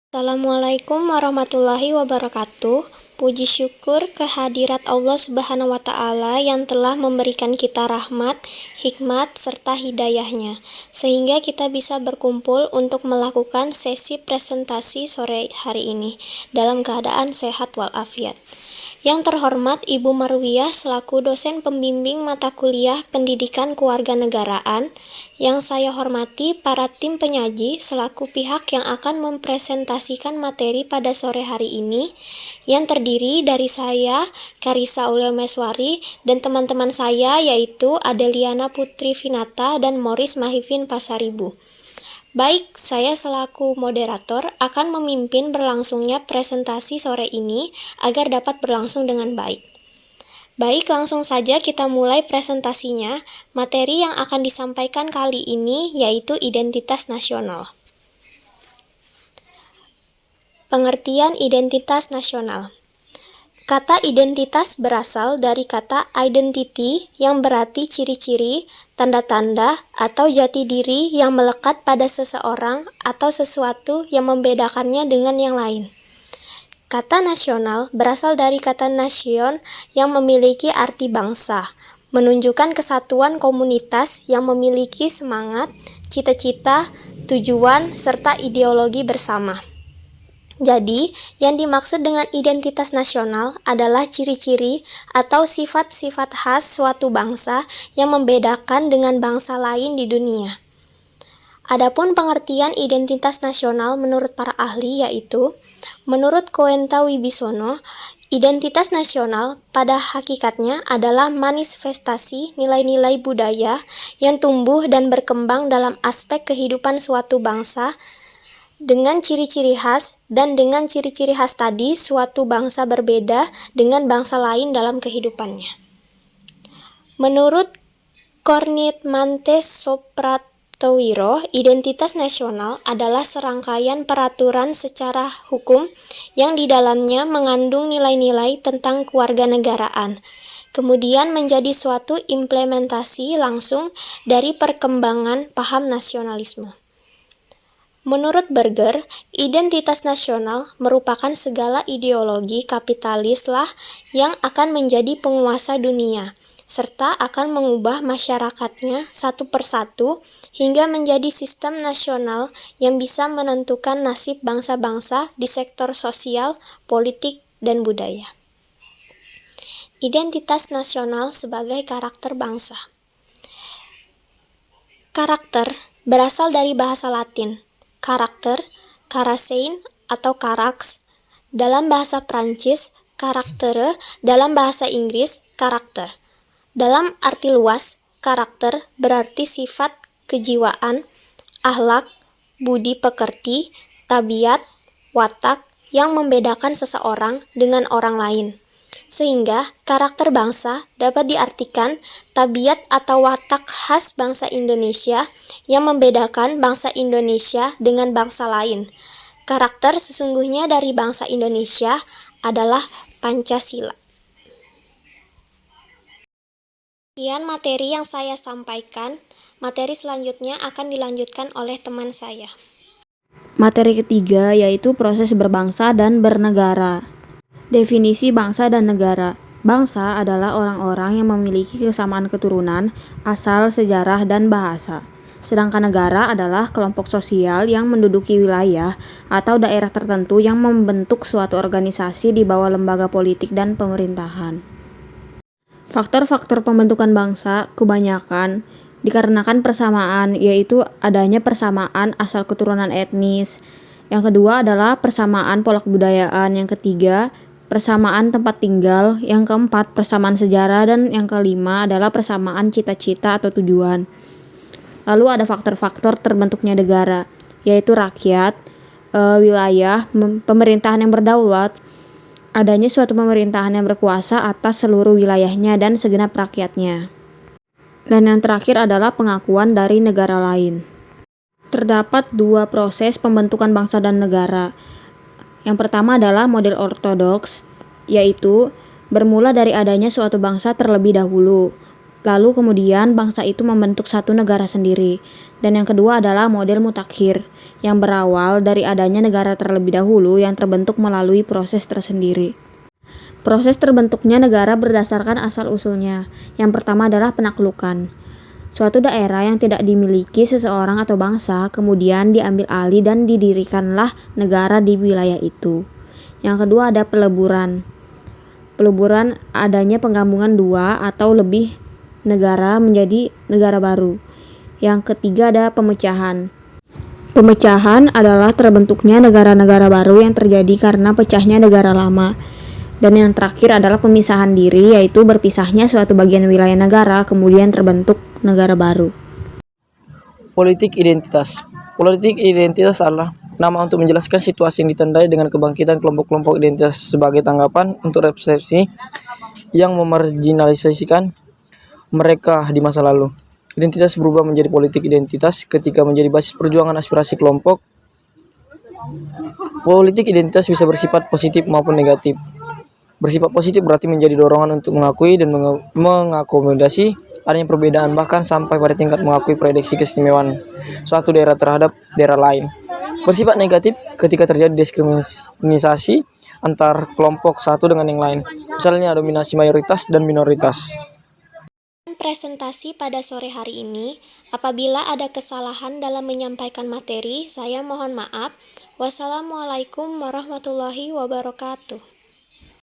Assalamualaikum warahmatullahi wabarakatuh. Puji syukur kehadirat Allah Subhanahu wa Ta'ala yang telah memberikan kita rahmat, hikmat, serta hidayahnya, sehingga kita bisa berkumpul untuk melakukan sesi presentasi sore hari ini dalam keadaan sehat walafiat. Yang terhormat Ibu Marwiyah selaku dosen pembimbing mata kuliah Pendidikan Kewarganegaraan, yang saya hormati para tim penyaji selaku pihak yang akan mempresentasikan materi pada sore hari ini, yang terdiri dari saya, Karisa Ulemeswari, dan teman-teman saya yaitu Adeliana Putri Finata dan Morris Mahifin Pasaribu. Baik, saya selaku moderator akan memimpin berlangsungnya presentasi sore ini agar dapat berlangsung dengan baik. Baik, langsung saja kita mulai presentasinya. Materi yang akan disampaikan kali ini yaitu identitas nasional. Pengertian identitas nasional. Kata identitas berasal dari kata identity yang berarti ciri-ciri, tanda-tanda, atau jati diri yang melekat pada seseorang atau sesuatu yang membedakannya dengan yang lain. Kata nasional berasal dari kata nation yang memiliki arti bangsa, menunjukkan kesatuan komunitas yang memiliki semangat, cita-cita, tujuan, serta ideologi bersama. Jadi, yang dimaksud dengan identitas nasional adalah ciri-ciri atau sifat-sifat khas suatu bangsa yang membedakan dengan bangsa lain di dunia. Adapun pengertian identitas nasional menurut para ahli yaitu, menurut Koenta Wibisono, identitas nasional pada hakikatnya adalah manifestasi nilai-nilai budaya yang tumbuh dan berkembang dalam aspek kehidupan suatu bangsa dengan ciri-ciri khas, dan dengan ciri-ciri khas tadi suatu bangsa berbeda dengan bangsa lain dalam kehidupannya. Menurut Kornitmantes Sopratowiro, identitas nasional adalah serangkaian peraturan secara hukum yang di dalamnya mengandung nilai-nilai tentang kewarganegaraan, kemudian menjadi suatu implementasi langsung dari perkembangan paham nasionalisme. Menurut Berger, identitas nasional merupakan segala ideologi kapitalis lah yang akan menjadi penguasa dunia, serta akan mengubah masyarakatnya satu persatu hingga menjadi sistem nasional yang bisa menentukan nasib bangsa-bangsa di sektor sosial, politik, dan budaya. Identitas nasional sebagai karakter bangsa. Karakter berasal dari bahasa Latin. Karakter, karasein atau karax, dalam bahasa Prancis, karaktere, dalam bahasa Inggris, karakter. Dalam arti luas, karakter berarti sifat kejiwaan, akhlak, budi pekerti, tabiat, watak yang membedakan seseorang dengan orang lain. Sehingga karakter bangsa dapat diartikan tabiat atau watak khas bangsa Indonesia yang membedakan bangsa Indonesia dengan bangsa lain. Karakter sesungguhnya dari bangsa Indonesia adalah Pancasila. Sekian materi yang saya sampaikan. Materi selanjutnya akan dilanjutkan oleh teman saya. Materi ketiga yaitu proses berbangsa dan bernegara. Definisi bangsa dan negara. Bangsa adalah orang-orang yang memiliki kesamaan keturunan, asal, sejarah, dan bahasa. Sedangkan negara adalah kelompok sosial yang menduduki wilayah atau daerah tertentu yang membentuk suatu organisasi di bawah lembaga politik dan pemerintahan. Faktor-faktor pembentukan bangsa kebanyakan dikarenakan persamaan, yaitu adanya persamaan asal keturunan etnis. Yang kedua adalah persamaan pola kebudayaan. Yang ketiga, persamaan tempat tinggal. Yang keempat, persamaan sejarah. Dan yang kelima adalah persamaan cita-cita atau tujuan. Lalu ada faktor-faktor terbentuknya negara, yaitu rakyat, wilayah, pemerintahan yang berdaulat, adanya suatu pemerintahan yang berkuasa atas seluruh wilayahnya dan segenap rakyatnya. Dan yang terakhir adalah pengakuan dari negara lain. Terdapat dua proses pembentukan bangsa dan negara. Yang pertama adalah model ortodoks, yaitu bermula dari adanya suatu bangsa terlebih dahulu, lalu kemudian bangsa itu membentuk satu negara sendiri. Dan yang kedua adalah model mutakhir, yang berawal dari adanya negara terlebih dahulu yang terbentuk melalui proses tersendiri. Proses terbentuknya negara berdasarkan asal-usulnya. Yang pertama adalah penaklukan. Suatu daerah yang tidak dimiliki seseorang atau bangsa kemudian diambil alih dan didirikanlah negara di wilayah itu. Yang kedua ada peleburan. Peleburan adanya penggabungan dua atau lebih negara menjadi negara baru. Yang ketiga ada pemecahan. Pemecahan adalah terbentuknya negara-negara baru yang terjadi karena pecahnya negara lama. Dan yang terakhir adalah pemisahan diri, yaitu berpisahnya suatu bagian wilayah negara kemudian terbentuk negara baru. Politik identitas. Politik identitas adalah nama untuk menjelaskan situasi yang ditandai dengan kebangkitan kelompok-kelompok identitas sebagai tanggapan untuk resepsi yang memarginalisasikan mereka di masa lalu. Identitas berubah menjadi politik identitas ketika menjadi basis perjuangan aspirasi kelompok. Politik identitas bisa bersifat positif maupun negatif. Bersifat positif berarti menjadi dorongan untuk mengakui dan mengakomodasi adanya perbedaan, bahkan sampai pada tingkat mengakui prediksi keistimewaan suatu daerah terhadap daerah lain. Bersifat negatif ketika terjadi diskriminasi antar kelompok satu dengan yang lain, misalnya dominasi mayoritas dan minoritas. Presentasi pada sore hari ini, apabila ada kesalahan dalam menyampaikan materi, saya mohon maaf. Wassalamualaikum warahmatullahi wabarakatuh.